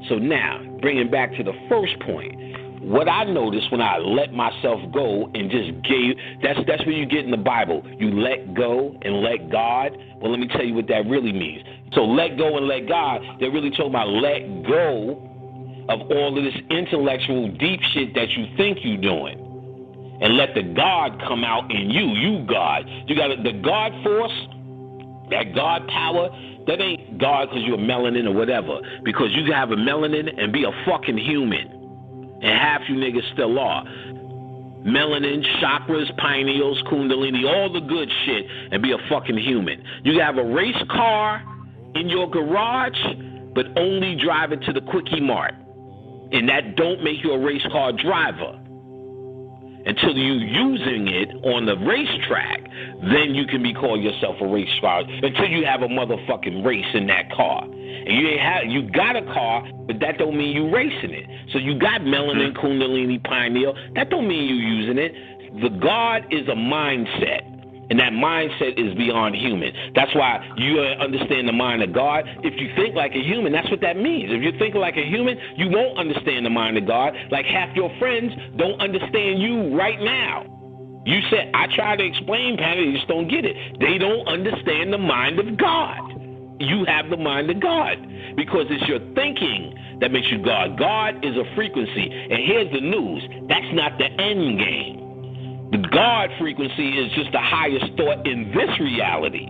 So now, bringing back to the first point, what I noticed when I let myself go and just gave, that's where you get in the Bible. You let go and let God. Well, let me tell you what that really means. So let go and let God, they're really talking about let go of all of this intellectual deep shit that you think you're doing. And let the God come out in you God. You got the God force, that God power. That ain't God because you're melanin or whatever. Because you can have a melanin and be a fucking human. And half you niggas still are. Melanin, chakras, pineals, kundalini, all the good shit, and be a fucking human. You can have a race car in your garage, but only drive it to the Quickie Mart. And that don't make you a race car driver. Until you using it on the racetrack, then you can be called yourself a race car. Until you have a motherfucking race in that car, and you got a car, but that don't mean you racing it. So you got melanin, kundalini, pineal. That don't mean you using it. The God is a mindset. And that mindset is beyond human. That's why you understand the mind of God. If you think like a human, that's what that means. If you think like a human, you won't understand the mind of God. Like half your friends don't understand you right now. You said, I try to explain, Patty, they just don't get it. They don't understand the mind of God. You have the mind of God because it's your thinking that makes you God. God is a frequency. And here's the news. That's not the end game. The God frequency is just the highest thought in this reality.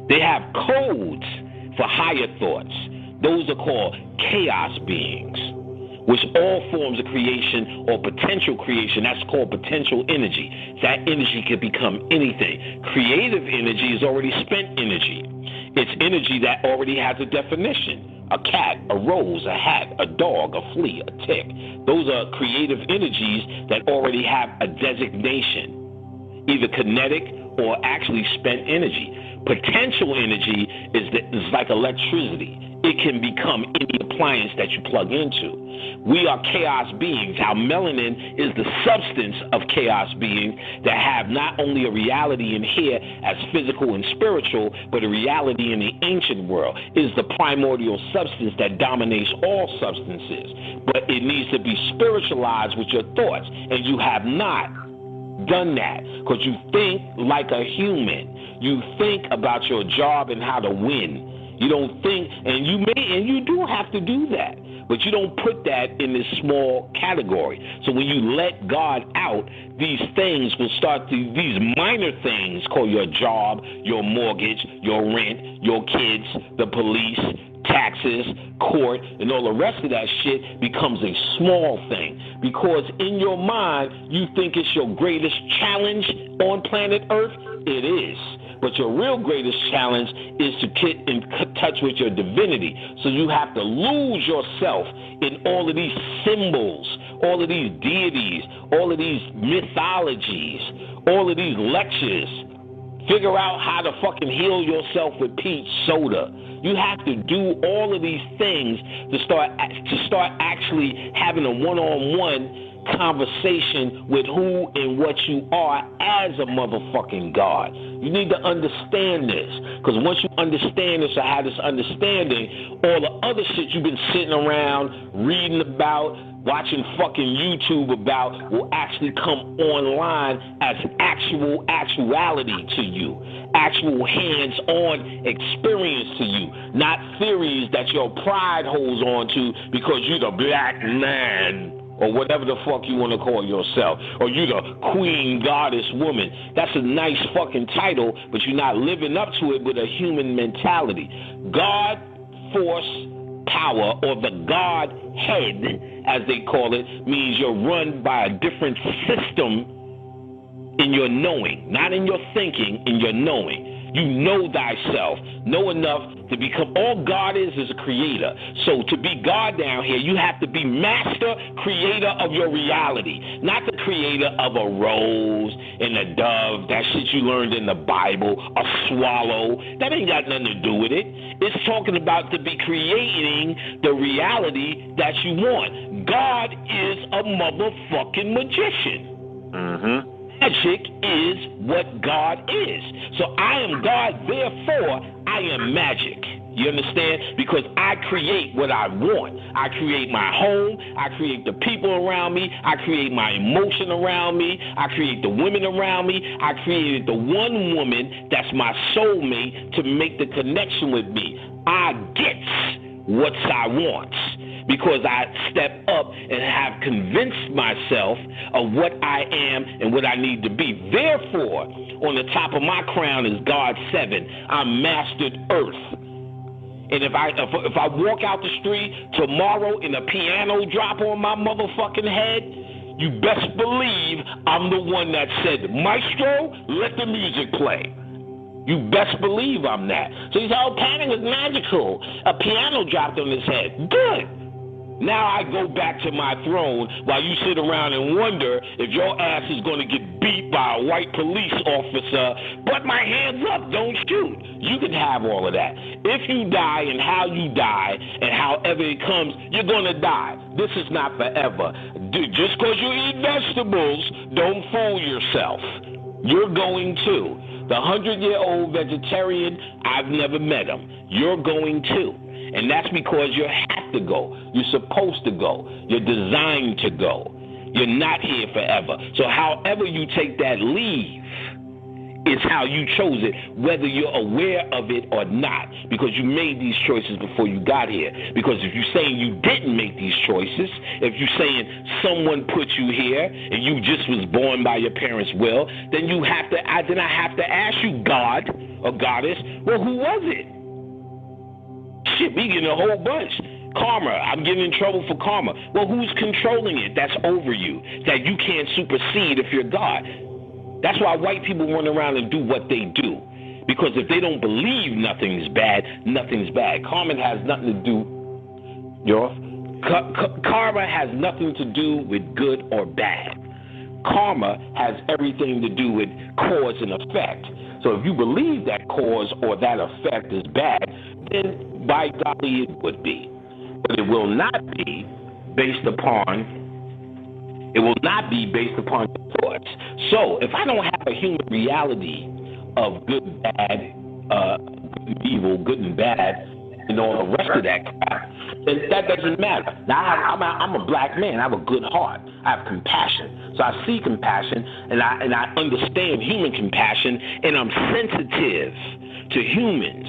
They have codes for higher thoughts. Those are called chaos beings, which all forms of creation or potential creation, that's called potential energy. That energy can become anything. Creative energy is already spent energy. It's energy that already has a definition. A cat, a rose, a hat, a dog, a flea, a tick. Those are creative energies that already have a designation, either kinetic or actually spent energy. Potential energy is like electricity. It can become any appliance that you plug into. We are chaos beings. Our melanin is the substance of chaos beings that have not only a reality in here as physical and spiritual, but a reality in the ancient world. It is the primordial substance that dominates all substances. But it needs to be spiritualized with your thoughts. And you have not done that because you think like a human. You think about your job and how to win. You don't think, and you do have to do that, but you don't put that in this small category. So when you let God out, these things will start to, these minor things called your job, your mortgage, your rent, your kids, the police, taxes, court, and all the rest of that shit becomes a small thing. Because in your mind, you think it's your greatest challenge on planet Earth. It is. But your real greatest challenge is to get in touch with your divinity. So you have to lose yourself in all of these symbols, all of these deities, all of these mythologies, all of these lectures. Figure out how to fucking heal yourself with peach soda. You have to do all of these things to start actually having a one-on-one conversation with who and what you are as a motherfucking God. You need to understand this, because once you understand this or have this understanding, all the other shit you've been sitting around reading about, watching fucking YouTube about will actually come online as actuality to you, actual hands-on experience to you, not theories that your pride holds on to because you're the black man or whatever the fuck you want to call yourself, or you the queen goddess woman. That's a nice fucking title, but you're not living up to it with a human mentality. God, force, power, or the God head, as they call it, means you're run by a different system in your knowing, not in your thinking, in your knowing. You know thyself, know enough to become, all God is a creator. So to be God down here, you have to be master creator of your reality, not the creator of a rose and a dove, that shit you learned in the Bible, a swallow. That ain't got nothing to do with it. It's talking about to be creating the reality that you want. God is a motherfucking magician. Mm-hmm. Magic is what God is. So I am God, therefore I am magic. You understand? Because I create what I want. I create my home. I create the people around me. I create my emotion around me. I create the women around me. I created the one woman that's my soulmate to make the connection with me. I get what I want because I step up and have convinced myself of what I am and what I need to be. Therefore, on the top of my crown is God 7. I mastered earth. And if I walk out the street tomorrow and a piano drop on my motherfucking head, you best believe I'm the one that said, Maestro, let the music play. You best believe I'm that. So you say, oh, Panic was magical. A piano dropped on his head. Good. Now I go back to my throne while you sit around and wonder if your ass is going to get beat by a white police officer. But my hands up, don't shoot. You can have all of that. If you die and how you die and however it comes, you're going to die. This is not forever. Just because you eat vegetables, don't fool yourself. You're going to. The 100-year-old vegetarian, I've never met him. You're going to. And that's because you have to go. You're supposed to go. You're designed to go. You're not here forever. So however you take that leave is how you chose it, whether you're aware of it or not, because you made these choices before you got here. Because if you're saying you didn't make these choices, if you're saying someone put you here and you just was born by your parents' will, then I have to ask you, God or goddess, well, who was it? Shit, we getting a whole bunch. Karma, I'm getting in trouble for karma. Well, who's controlling it? That's over you, that you can't supersede if you're God. That's why white people run around and do what they do. Because if they don't believe nothing's bad, nothing's bad. Karma has nothing to do, karma has nothing to do with good or bad. Karma has everything to do with cause and effect. So if you believe that cause or that effect is bad, then by golly it would be. But it will not be based upon your thoughts. So if I don't have a human reality of good, bad, good and evil, good and bad, and all the rest of that crap, then that doesn't matter. Now I'm a black man. I have a good heart. I have compassion. So I see compassion, and I understand human compassion, and I'm sensitive to humans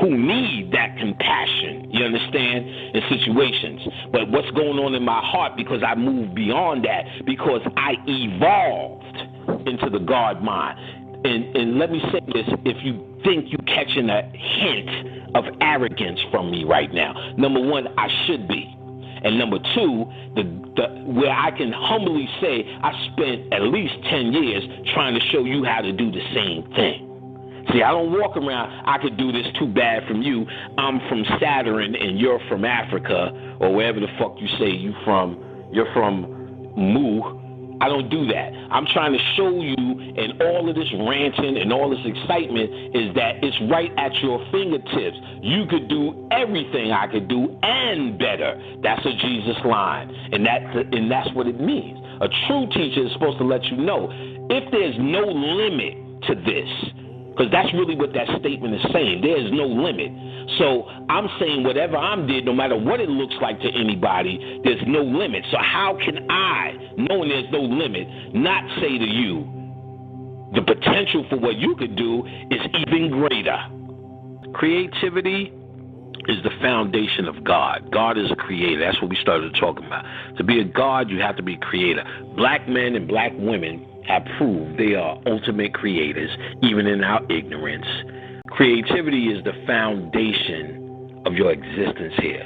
who need that compassion, you understand, in situations. But what's going on in my heart, because I moved beyond that, because I evolved into the God mind. And let me say this, if you think you're catching a hint of arrogance from me right now, number one, I should be. And number two, where I can humbly say I spent at least 10 years trying to show you how to do the same thing. See, I don't walk around, I could do this too bad from you. I'm from Saturn and you're from Africa, or wherever the fuck you say you're from Mu. I don't do that. I'm trying to show you, and all of this ranting and all this excitement is that it's right at your fingertips. You could do everything I could do and better. That's a Jesus line, and that's what it means. A true teacher is supposed to let you know if there's no limit to this. Because that's really what that statement is saying. There is no limit. So I'm saying whatever I'm did, no matter what it looks like to anybody, there's no limit. So how can I, knowing there's no limit, not say to you, the potential for what you could do is even greater? Creativity is the foundation of God. God is a creator. That's what we started talking about. To be a God, you have to be a creator. Black men and black women have proved they are ultimate creators, even in our ignorance. Creativity is the foundation of your existence here.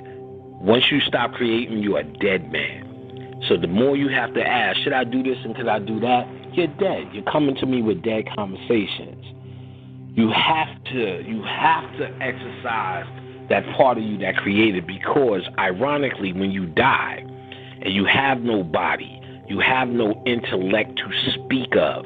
Once you stop creating, you're a dead man. So the more you have to ask, should I do this and could I do that? You're dead. You're coming to me with dead conversations. You have to exercise that part of you that created, because ironically, when you die and you have no body, you have no intellect to speak of,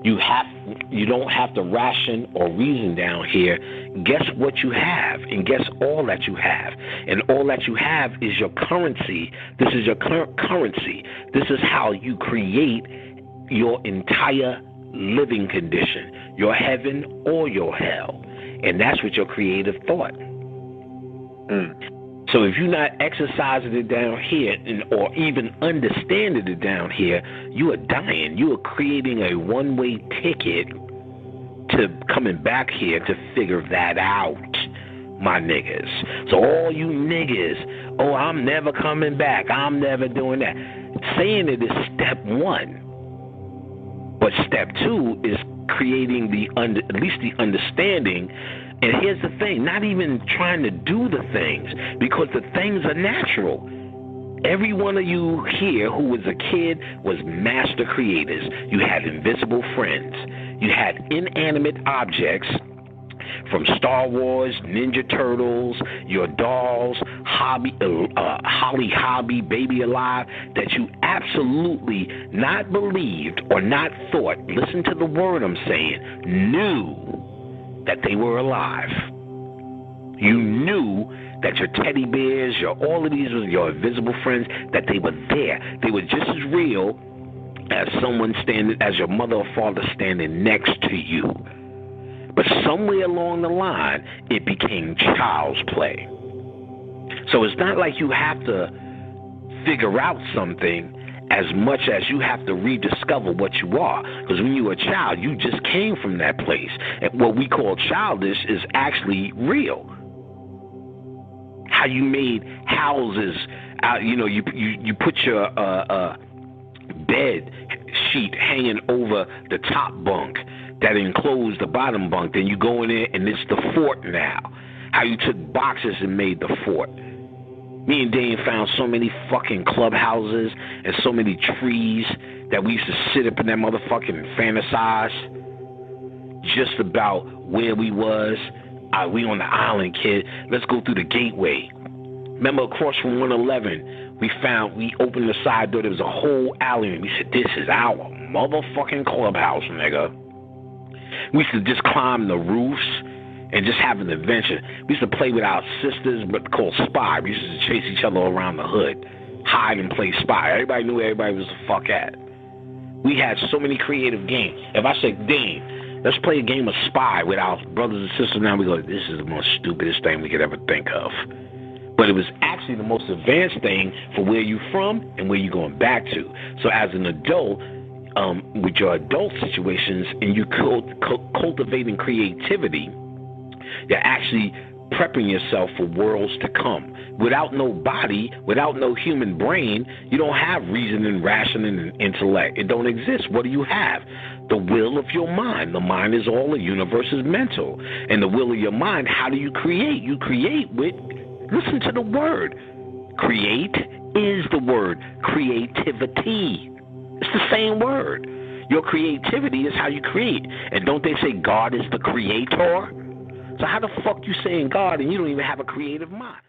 you don't have to ration or reason down here. Guess what you have, and guess all that you have. And all that you have is your currency. This is your currency. This is how you create your entire living condition, your heaven or your hell. And that's what your creative thought. So if you're not exercising it down here or even understanding it down here, you are dying. You are creating a one-way ticket to coming back here to figure that out, my niggas. So all you niggas, oh, I'm never coming back, I'm never doing that. Saying it is step one. But step two is creating at least the understanding. And here's the thing, not even trying to do the things, because the things are natural. Every one of you here who was a kid was master creators. You had invisible friends. You had inanimate objects from Star Wars, Ninja Turtles, your dolls, Holly Hobby, Baby Alive, that you absolutely not believed or not thought, listen to the word I'm saying, knew that they were alive. You knew that your teddy bears, all of these, your invisible friends, that they were there. They were just as real as as your mother or father standing next to you. But somewhere along the line, it became child's play. So it's not like you have to figure out something as much as you have to rediscover what you are. Because when you were a child, you just came from that place. And what we call childish is actually real. How you made houses out, you put your bed sheet hanging over the top bunk that enclosed the bottom bunk. Then you go in there and it's the fort now. How you took boxes and made the fort. Me and Dane found so many fucking clubhouses and so many trees that we used to sit up in that motherfucking and fantasize just about where we was. We on the island, kid. Let's go through the gateway. Remember, across from 111, we opened the side door. There was a whole alley, and we said, this is our motherfucking clubhouse, nigga. We used to just climb the roofs and just have an adventure. We used to play with our sisters, but called spy. We used to chase each other around the hood, hide and play spy. Everybody knew where everybody was the fuck at. We had so many creative games. If I say, Dane, let's play a game of spy with our brothers and sisters, now we go, this is the most stupidest thing we could ever think of. But it was actually the most advanced thing for where you're from and where you're going back to. So as an adult, with your adult situations and you cultivating creativity, you're actually prepping yourself for worlds to come. Without no body, without no human brain, you don't have reasoning, rationing, and intellect. It don't exist. What do you have? The will of your mind. The mind is all. The universe is mental. And the will of your mind, how do you create? You create with, listen to the word. Create is the word. Creativity. It's the same word. Your creativity is how you create. And don't they say God is the creator? So how the fuck you saying God and you don't even have a creative mind?